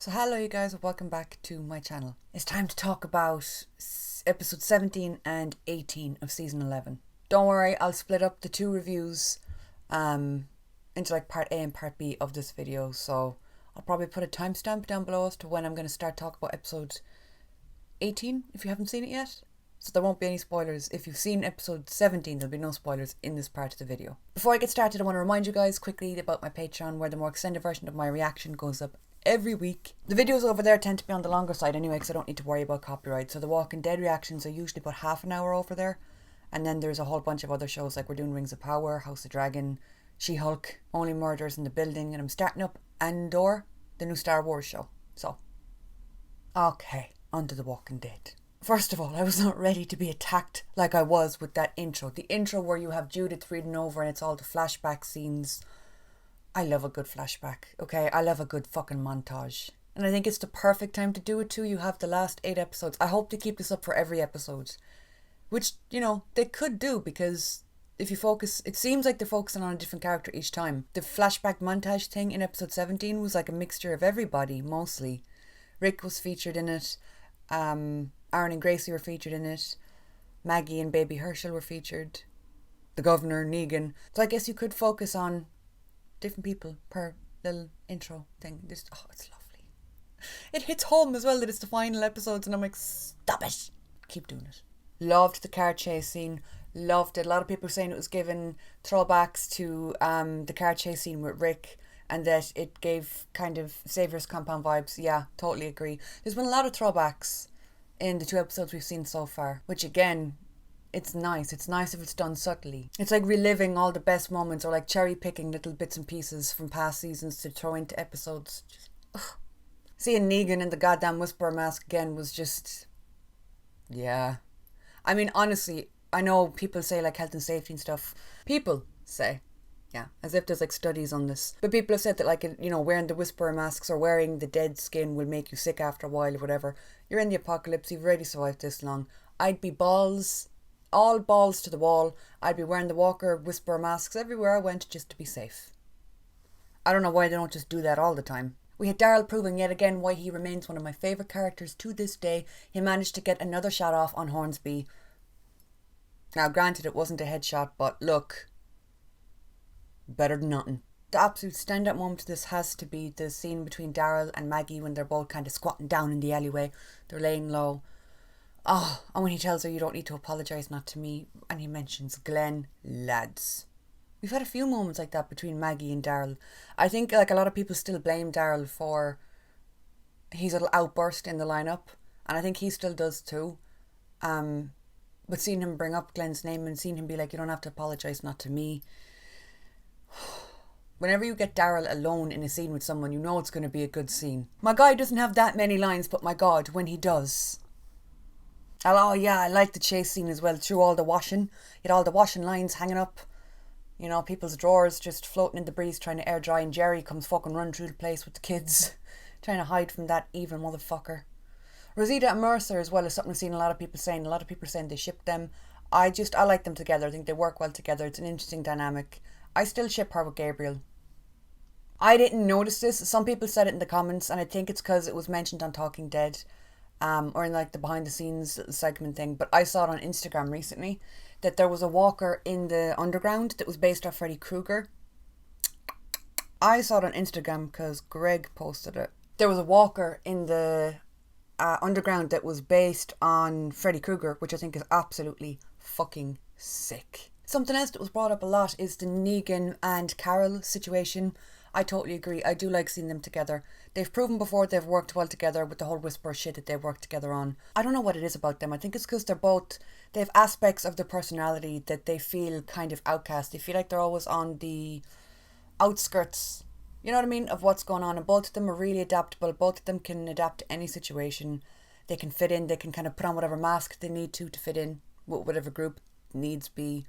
So hello you guys and welcome back to my channel. It's time to talk about episode 17 and 18 of season 11. Don't worry, I'll split up the two reviews into like part A and part B of this video, so I'll probably put a timestamp down below as to when I'm going to start talking about episode 18 if you haven't seen it yet. So there won't be any spoilers. If you've seen episode 17, there'll be no spoilers in this part of the video. Before I get started, I want to remind you guys quickly about my Patreon, where the more extended version of my reaction goes up every week. The videos over there tend to be on the longer side anyway, because I don't need to worry about copyright. So the Walking Dead reactions are usually about half an hour over there. And then there's a whole bunch of other shows, like we're doing Rings of Power, House of Dragon, She-Hulk, Only Murders in the Building, and I'm starting up Andor, the new Star Wars show. So, okay, on to The Walking Dead. First of all, I was not ready to be attacked like I was with that intro. The intro where you have Judith reading over and it's all the flashback scenes. I love a good flashback, okay? I love a good fucking montage. And I think it's the perfect time to do it too. You have the last 8 episodes. I hope to keep this up for every episode. Which, you know, they could do, because if you focus, it seems like they're focusing on a different character each time. The flashback montage thing in episode 17 was like a mixture of everybody, mostly. Rick was featured in it. Aaron and Gracie were featured in it. Maggie and Baby Herschel were featured. The governor, Negan. So I guess you could focus on different people per little intro thing. Just, oh, it's lovely. It hits home as well that it's the final episodes, and I'm like, stop it. Keep doing it. Loved the car chase scene. Loved it. A lot of people saying it was given throwbacks to the car chase scene with Rick, and that it gave kind of Saviour's Compound vibes. Yeah, totally agree. There's been a lot of throwbacks in the 2 episodes we've seen so far, which again, it's nice. It's nice if it's done subtly. It's like reliving all the best moments, or like cherry picking little bits and pieces from past seasons to throw into episodes. Just, ugh. Seeing Negan in the goddamn Whisperer mask again was just, yeah. I mean, honestly, I know people say like health and safety and stuff. People say, yeah, as if there's like studies on this. But people have said that like, you know, wearing the Whisperer masks or wearing the dead skin will make you sick after a while or whatever. You're in the apocalypse. You've already survived this long. I'd be all balls to the wall. I'd be wearing the Walker Whisperer masks everywhere I went just to be safe. I don't know why they don't just do that all the time. We had Daryl proving yet again why he remains one of my favourite characters to this day. He managed to get another shot off on Hornsby. Now granted it wasn't a headshot, but look, better than nothing. The absolute standout moment of this has to be the scene between Daryl and Maggie when they're both kind of squatting down in the alleyway. They're laying low. Oh, and when he tells her, you don't need to apologise, not to me, and he mentions Glenn, lads. We've had a few moments like that between Maggie and Daryl. I think like a lot of people still blame Daryl for his little outburst in the lineup, and I think he still does too. But seeing him bring up Glenn's name and seeing him be like, you don't have to apologise, not to me. Whenever you get Daryl alone in a scene with someone, you know it's going to be a good scene. My guy doesn't have that many lines, but my God, when he does. Oh yeah, I like the chase scene as well, through all the washing. You had all the washing lines hanging up. You know, people's drawers just floating in the breeze trying to air dry, and Jerry comes fucking running through the place with the kids, trying to hide from that evil motherfucker. Rosita and Mercer as well is something I've seen a lot of people saying. A lot of people saying they ship them. I like them together. I think they work well together. It's an interesting dynamic. I still ship her with Gabriel. I didn't notice this. Some people said it in the comments, and I think it's because it was mentioned on Talking Dead. Or in like the behind the scenes segment thing, but I saw it on Instagram recently that there was a walker in the underground that was based off Freddy Krueger. I saw it on Instagram because Greg posted it. There was a walker in the underground that was based on Freddy Krueger, which I think is absolutely fucking sick. Something else that was brought up a lot is the Negan and Carol situation. I totally agree. I do like seeing them together. They've proven before they've worked well together with the whole Whisper shit that they've worked together on. I don't know what it is about them. I think it's because they have aspects of their personality that they feel kind of outcast. They feel like they're always on the outskirts, you know what I mean, of what's going on. And both of them are really adaptable. Both of them can adapt to any situation. They can fit in. They can kind of put on whatever mask they need to fit in with whatever group needs be.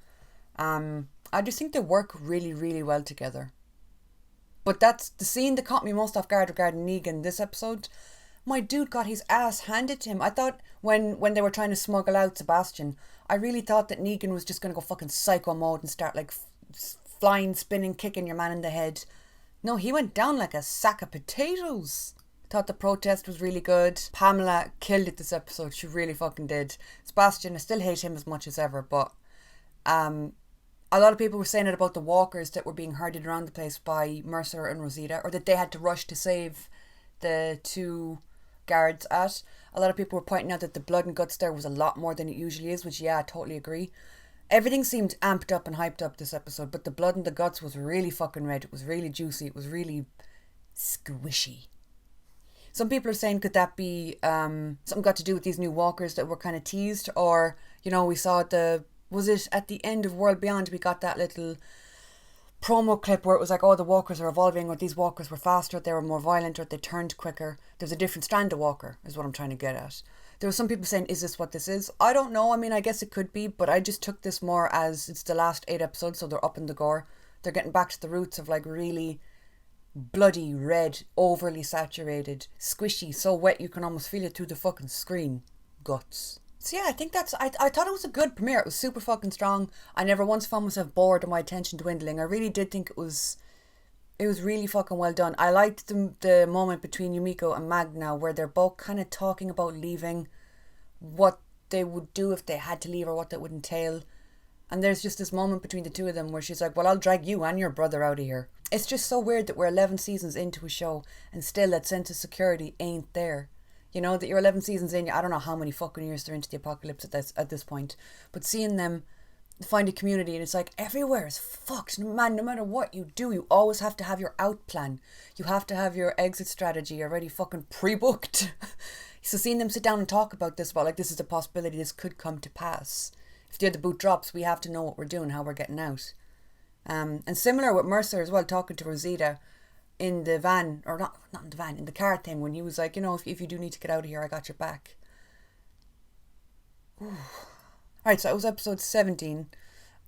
I just think they work really, really well together. But that's the scene that caught me most off guard regarding Negan this episode. My dude got his ass handed to him. I thought when they were trying to smuggle out Sebastian, I really thought that Negan was just going to go fucking psycho mode and start like flying, spinning, kicking your man in the head. No, he went down like a sack of potatoes. Thought the protest was really good. Pamela killed it this episode. She really fucking did. Sebastian, I still hate him as much as ever, but a lot of people were saying it about the walkers that were being herded around the place by Mercer and Rosita, or that they had to rush to save the two guards at. A lot of people were pointing out that the blood and guts there was a lot more than it usually is, which, yeah, I totally agree. Everything seemed amped up and hyped up this episode, but the blood and the guts was really fucking red. It was really juicy. It was really squishy. Some people are saying, could that be something got to do with these new walkers that were kind of teased? Or, you know, we saw was it at the end of World Beyond, we got that little promo clip where it was like, oh, the walkers are evolving, or these walkers were faster, they were more violent, or they turned quicker. There's a different strand of walker, is what I'm trying to get at. There were some people saying, is this what this is? I don't know. I mean, I guess it could be, but I just took this more as it's the last 8 episodes, so they're up in the gore. They're getting back to the roots of like really bloody, red, overly saturated, squishy, so wet you can almost feel it through the fucking screen. Guts. So yeah, I think I thought it was a good premiere. It was super fucking strong. I never once found myself bored or my attention dwindling. I really did think it was really fucking well done. I liked the moment between Yumiko and Magna where they're both kind of talking about leaving, what they would do if they had to leave or what that would entail. And there's just this moment between the two of them where she's like, well, I'll drag you and your brother out of here. It's just so weird that we're 11 seasons into a show and still that sense of security ain't there. You know, that you're 11 seasons in, I don't know how many fucking years they're into the apocalypse at this point, but seeing them find a community and it's like everywhere is fucked. Man, no matter what you do, you always have to have your out plan. You have to have your exit strategy already fucking pre-booked. So seeing them sit down and talk about this, about like this is a possibility, this could come to pass. If the other boot drops, we have to know what we're doing, how we're getting out. And similar with Mercer as well, talking to Rosita in the van, or not in the van, in the car thing, when he was like, you know, if you do need to get out of here, I got your back. Alright, so that was episode 17.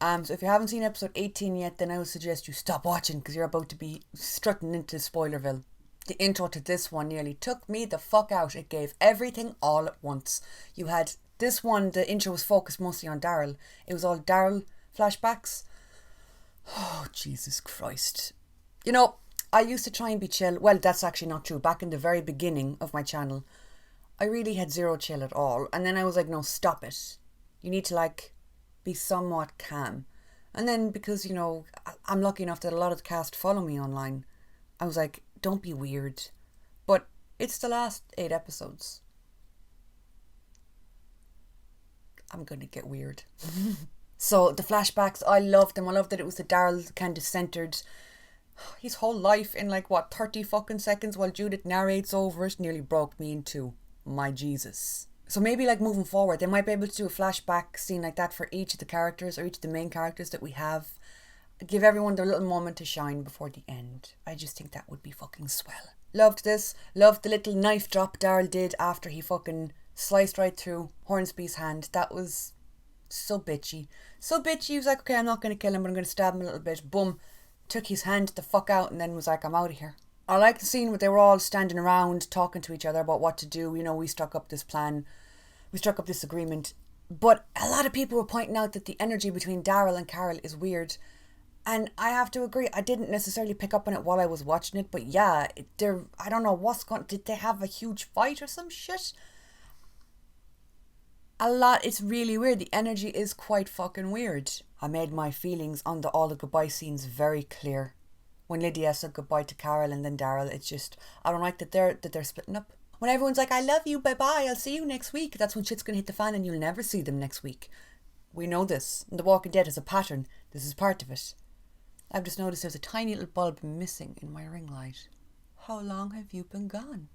So if you haven't seen episode 18 yet, then I would suggest you stop watching because you're about to be strutting into Spoilerville. The intro to this one nearly took me the fuck out. It gave everything all at once. You had this one, the intro was focused mostly on Daryl. It was all Daryl flashbacks. Oh, Jesus Christ. You know, I used to try and be chill. Well, that's actually not true. Back in the very beginning of my channel, I really had zero chill at all. And then I was like, no, stop it. You need to like be somewhat calm. And then because, you know, I'm lucky enough that a lot of the cast follow me online, I was like, don't be weird. But it's the last 8 episodes. I'm going to get weird. So the flashbacks, I loved them. I loved that it was the Daryl kind of centered his whole life in like, what, 30 fucking seconds while Judith narrates over it. Nearly broke me into my Jesus. So maybe like moving forward, they might be able to do a flashback scene like that for each of the characters or each of the main characters that we have. Give everyone their little moment to shine before the end. I just think that would be fucking swell. Loved this. Loved the little knife drop Daryl did after he fucking sliced right through Hornsby's hand. That was so bitchy. So bitchy. He was like, okay, I'm not going to kill him, but I'm going to stab him a little bit. Boom. Took his hand the fuck out and then was like, I'm out of here. I like the scene where they were all standing around talking to each other about what to do. You know, we struck up this plan. We struck up this agreement. But a lot of people were pointing out that the energy between Daryl and Carol is weird. And I have to agree, I didn't necessarily pick up on it while I was watching it. But yeah, I don't know what's going... Did they have a huge fight or some shit? A lot. It's really weird. The energy is quite fucking weird. I made my feelings on all the goodbye scenes very clear. When Lydia said goodbye to Carol and then Daryl, it's just, I don't like that they're splitting up. When everyone's like, I love you, bye bye, I'll see you next week. That's when shit's gonna hit the fan and you'll never see them next week. We know this. And The Walking Dead is a pattern. This is part of it. I've just noticed there's a tiny little bulb missing in my ring light. How long have you been gone?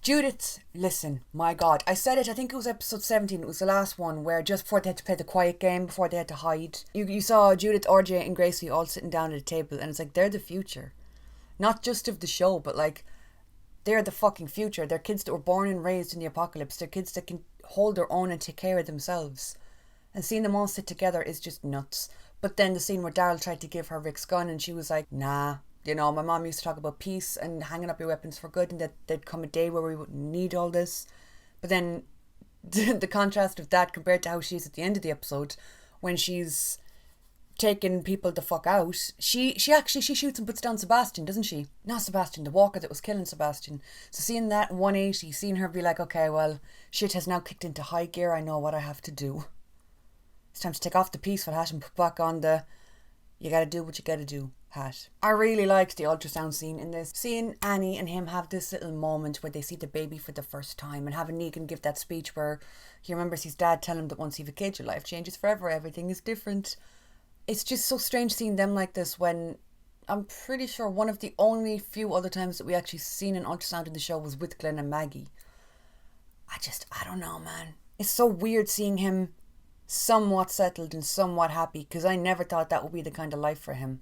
Judith, listen, my God. I said it, I think it was episode 17, it was the last one, where just before they had to play the quiet game, before they had to hide, you saw Judith, RJ and Gracie all sitting down at a table, and it's like, they're the future. Not just of the show, but like, they're the fucking future. They're kids that were born and raised in the apocalypse. They're kids that can hold their own and take care of themselves. And seeing them all sit together is just nuts. But then the scene where Daryl tried to give her Rick's gun, and she was like, nah. You know, my mom used to talk about peace and hanging up your weapons for good, and that there'd come a day where we wouldn't need all this. But then the contrast of that compared to how she is at the end of the episode, when she's taking people the fuck out, she shoots and puts down Sebastian, doesn't she? Not Sebastian, the walker that was killing Sebastian. So seeing that 180, seeing her be like, okay, well, shit has now kicked into high gear, I know what I have to do. It's time to take off the peaceful hat and put back on the you gotta do what you gotta do hat. I really liked the ultrasound scene in this. Seeing Annie and him have this little moment where they see the baby for the first time, and having Negan give that speech where he remembers his dad telling him that once you have a kid, your life changes forever, everything is different. It's just so strange seeing them like this when I'm pretty sure one of the only few other times that we actually seen an ultrasound in the show was with Glenn and Maggie. I don't know, man. It's so weird seeing him somewhat settled and somewhat happy, because I never thought that would be the kind of life for him.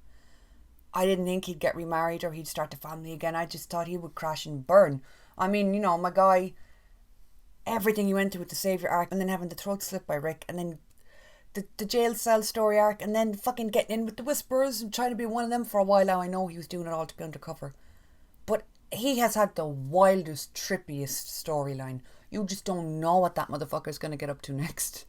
I didn't think he'd get remarried or he'd start a family again. I just thought he would crash and burn. I mean, you know, my guy, everything he went through with the Saviour arc, and then having the throat slit by Rick, and then the jail cell story arc, and then fucking getting in with the Whisperers and trying to be one of them for a while now. I know he was doing it all to be undercover. But he has had the wildest, trippiest storyline. You just don't know what that motherfucker's going to get up to next.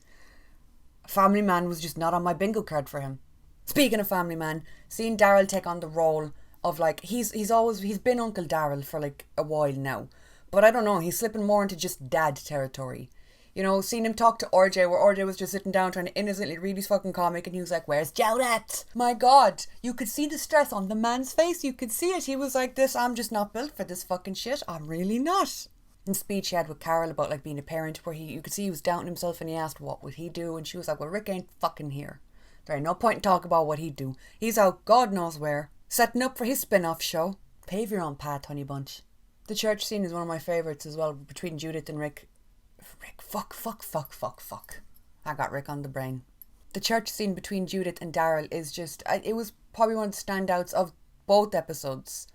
Family Man was just not on my bingo card for him. Speaking of Family Man, seeing Daryl take on the role of like, he's been Uncle Daryl for like a while now, but I don't know, he's slipping more into just dad territory. You know, seeing him talk to RJ, where RJ was just sitting down trying to innocently read his fucking comic, and he was like, where's Joe at? My God, you could see the stress on the man's face, you could see it. He was like, I'm just not built for this fucking shit, I'm really not. In speech he had with Carol about like being a parent, where you could see he was doubting himself, and he asked what would he do, and she was like, well, Rick ain't fucking here. There ain't no point in talking about what he'd do. He's out God knows where, setting up for his spin-off show. Pave your own path, honey bunch. The church scene is one of my favourites as well, between Judith and Rick. Fuck. I got Rick on the brain. The church scene between Judith and Daryl is just, it was probably one of the standouts of both episodes.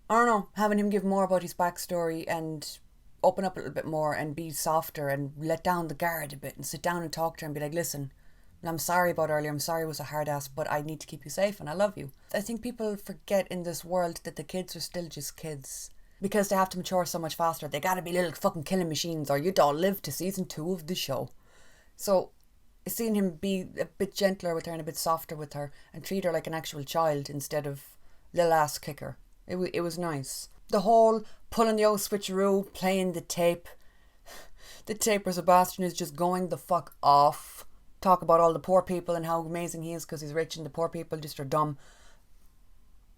I don't know, having him give more about his backstory and open up a little bit more and be softer and let down the guard a bit and sit down and talk to her and be like, listen, I'm sorry about earlier, I'm sorry I was a hard ass, but I need to keep you safe and I love you. I think people forget in this world that the kids are still just kids. Because they have to mature so much faster, they gotta be little fucking killing machines or you'd all live to season 2 of the show. So, seeing him be a bit gentler with her and a bit softer with her and treat her like an actual child instead of little ass kicker, it was nice. The whole pulling the old switcheroo, playing the tape where Sebastian is just going the fuck off. Talk about all the poor people and how amazing he is because he's rich and the poor people just are dumb.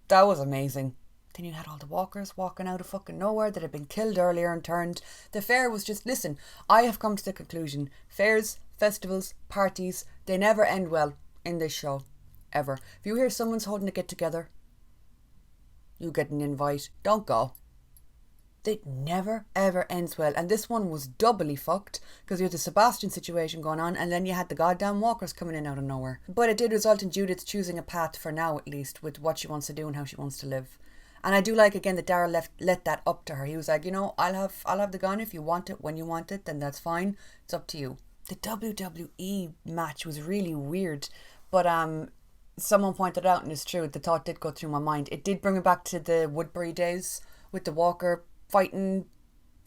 That was amazing. Then you had all the walkers walking out of fucking nowhere that had been killed earlier and turned. The fair was just, listen, I have come to the conclusion. Fairs, festivals, parties, they never end well in this show. Ever. If you hear someone's holding a get together, you get an invite. Don't go. It never ever ends well, and this one was doubly fucked because you had the Sebastian situation going on, and then you had the goddamn walkers coming in out of nowhere. But it did result in Judith choosing a path for now, at least, with what she wants to do and how she wants to live. And I do like again that Daryl let that up to her. He was like, you know, I'll have the gun if you want it, when you want it, then that's fine. It's up to you. The WWE match was really weird, but someone pointed out, and it's true, the thought did go through my mind. It did bring me back to the Woodbury days with the Walker fighting.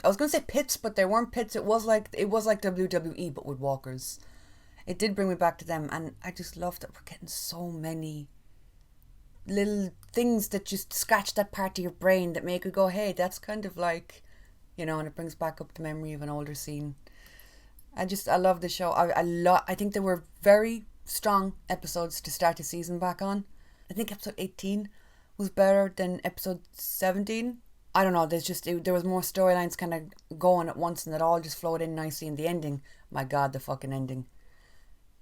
I was going to say pits, but they weren't pits. It was like WWE, but with walkers. It did bring me back to them, and I just love that we're getting so many little things that just scratch that part of your brain that make you go, hey, that's kind of like, you know, and it brings back up the memory of an older scene. I love the show. I think there were very strong episodes to start the season back on. I think episode 18 was better than episode 17. I don't know, there was more storylines kind of going at once, and it all just flowed in nicely in the ending. My God, the fucking ending.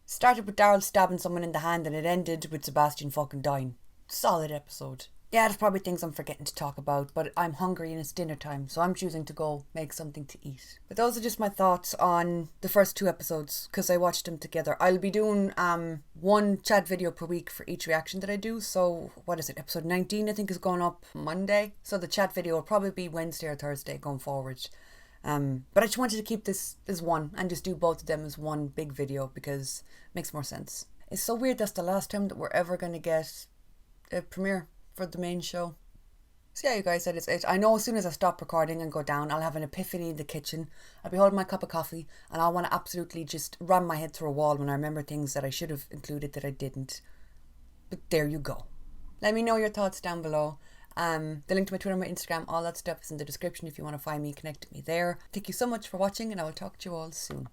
Started with Daryl stabbing someone in the hand, and it ended with Sebastian fucking dying. Solid episode. Yeah, there's probably things I'm forgetting to talk about, but I'm hungry and it's dinner time, so I'm choosing to go make something to eat. But those are just my thoughts on the first 2 episodes, because I watched them together. I'll be doing one chat video per week for each reaction that I do, so what is it, episode 19 I think is going up Monday, so the chat video will probably be Wednesday or Thursday going forward. But I just wanted to keep this as one and just do both of them as one big video because it makes more sense. It's so weird that's the last time that we're ever going to get a premiere for the main show. So yeah, you guys, that is it. I know as soon as I stop recording and go down, I'll have an epiphany in the kitchen. I'll be holding my cup of coffee and I'll want to absolutely just ram my head through a wall when I remember things that I should have included that I didn't. But there you go. Let me know your thoughts down below. The link to my Twitter, my Instagram, all that stuff is in the description if you want to find me, connect with me there. Thank you so much for watching and I will talk to you all soon.